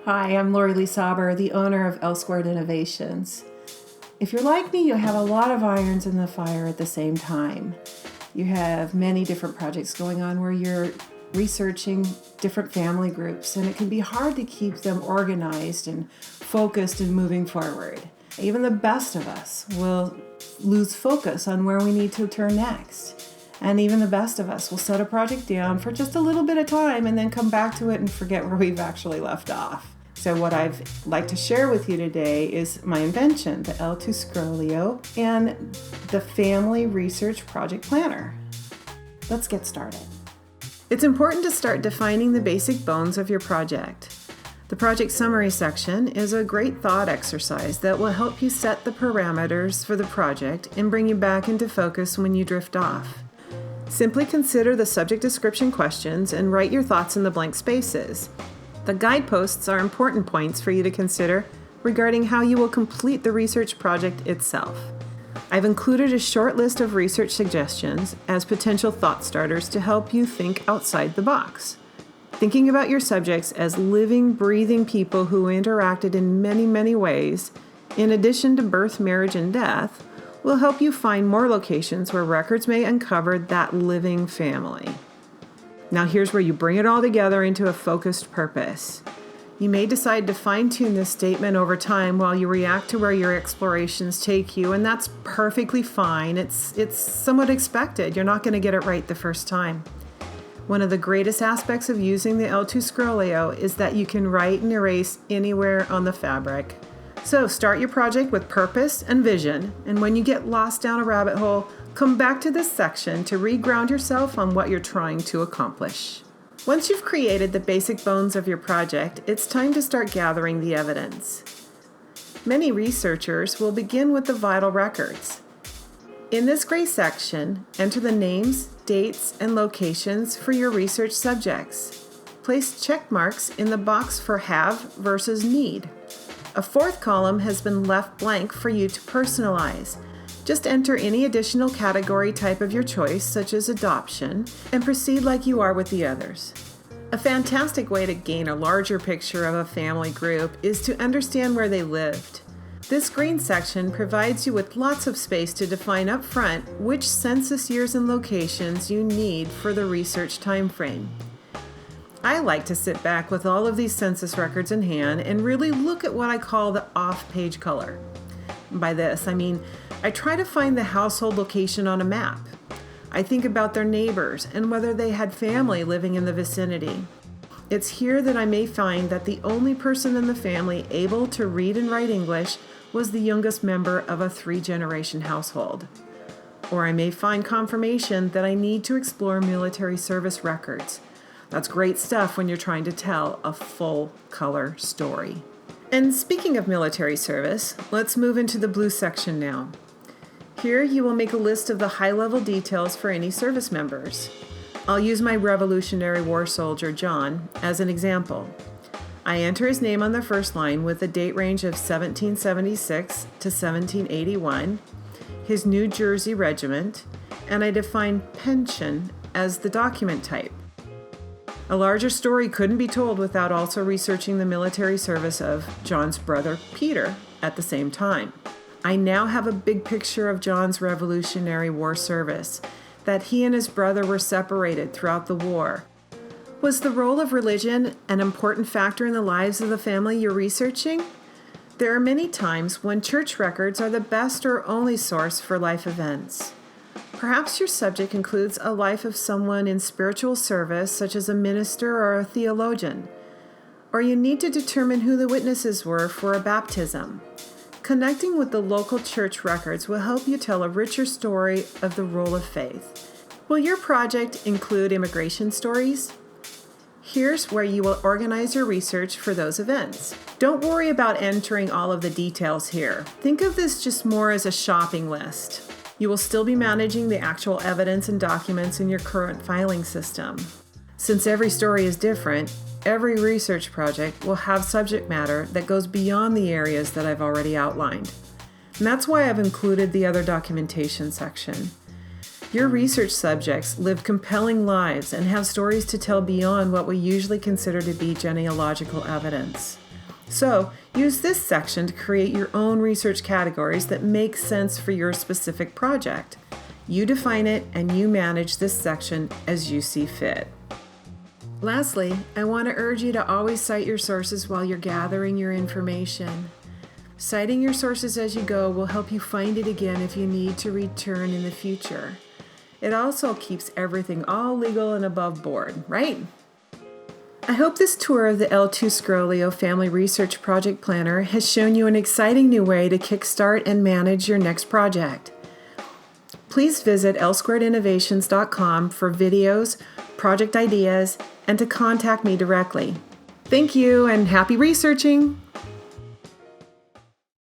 Hi, I'm Lori Sauber, the owner of LSquared Innovations. If you're like me, you have a lot of irons in the fire at the same time. You have many different projects going on where you're researching different family groups, and it can be hard to keep them organized and focused and moving forward. Even the best of us will lose focus on where we need to turn next. And even the best of us will set a project down for just a little bit of time and then come back to it and forget where we've actually left off. So what I'd like to share with you today is my invention, the L2Scrollio, and the Family Research Project Planner. Let's get started. It's important to start defining the basic bones of your project. The project summary section is a great thought exercise that will help you set the parameters for the project and bring you back into focus when you drift off. Simply consider the subject description questions and write your thoughts in the blank spaces. The guideposts are important points for you to consider regarding how you will complete the research project itself. I've included a short list of research suggestions as potential thought starters to help you think outside the box. Thinking about your subjects as living, breathing people who interacted in many, many ways, in addition to birth, marriage, and death, will help you find more locations where records may uncover that living family. Now here's where you bring it all together into a focused purpose. You may decide to fine-tune this statement over time while you react to where your explorations take you, and that's perfectly fine. It's somewhat expected. You're not going to get it right the first time. One of the greatest aspects of using the L2Scrollio is that you can write and erase anywhere on the fabric. So start your project with purpose and vision, and when you get lost down a rabbit hole, come back to this section to reground yourself on what you're trying to accomplish. Once you've created the basic bones of your project, it's time to start gathering the evidence. Many researchers will begin with the vital records. In this gray section, enter the names, dates, and locations for your research subjects. Place check marks in the box for have versus need. A fourth column has been left blank for you to personalize. Just enter any additional category type of your choice, such as adoption, and proceed like you are with the others. A fantastic way to gain a larger picture of a family group is to understand where they lived. This green section provides you with lots of space to define up front which census years and locations you need for the research time frame. I like to sit back with all of these census records in hand and really look at what I call the off-page color. By this, I mean I try to find the household location on a map. I think about their neighbors and whether they had family living in the vicinity. It's here that I may find that the only person in the family able to read and write English was the youngest member of a 3-generation household. Or I may find confirmation that I need to explore military service records. That's great stuff when you're trying to tell a full color story. And speaking of military service, let's move into the blue section now. Here you will make a list of the high-level details for any service members. I'll use my Revolutionary War soldier, John, as an example. I enter his name on the first line with a date range of 1776 to 1781, his New Jersey regiment, and I define pension as the document type. A larger story couldn't be told without also researching the military service of John's brother, Peter, at the same time. I now have a big picture of John's Revolutionary War service, that he and his brother were separated throughout the war. Was the role of religion an important factor in the lives of the family you're researching? There are many times when church records are the best or only source for life events. Perhaps your subject includes a life of someone in spiritual service, such as a minister or a theologian, or you need to determine who the witnesses were for a baptism. Connecting with the local church records will help you tell a richer story of the role of faith. Will your project include immigration stories? Here's where you will organize your research for those events. Don't worry about entering all of the details here. Think of this just more as a shopping list. You will still be managing the actual evidence and documents in your current filing system. Since every story is different, every research project will have subject matter that goes beyond the areas that I've already outlined. And that's why I've included the other documentation section. Your research subjects live compelling lives and have stories to tell beyond what we usually consider to be genealogical evidence. So use this section to create your own research categories that make sense for your specific project. You define it and you manage this section as you see fit. Lastly, I want to urge you to always cite your sources while you're gathering your information. Citing your sources as you go will help you find it again if you need to return in the future. It also keeps everything all legal and above board, right? I hope this tour of the L2Scrollio Family Research Project Planner has shown you an exciting new way to kickstart and manage your next project. Please visit LSquaredInnovations.com for videos, project ideas, and to contact me directly. Thank you and happy researching!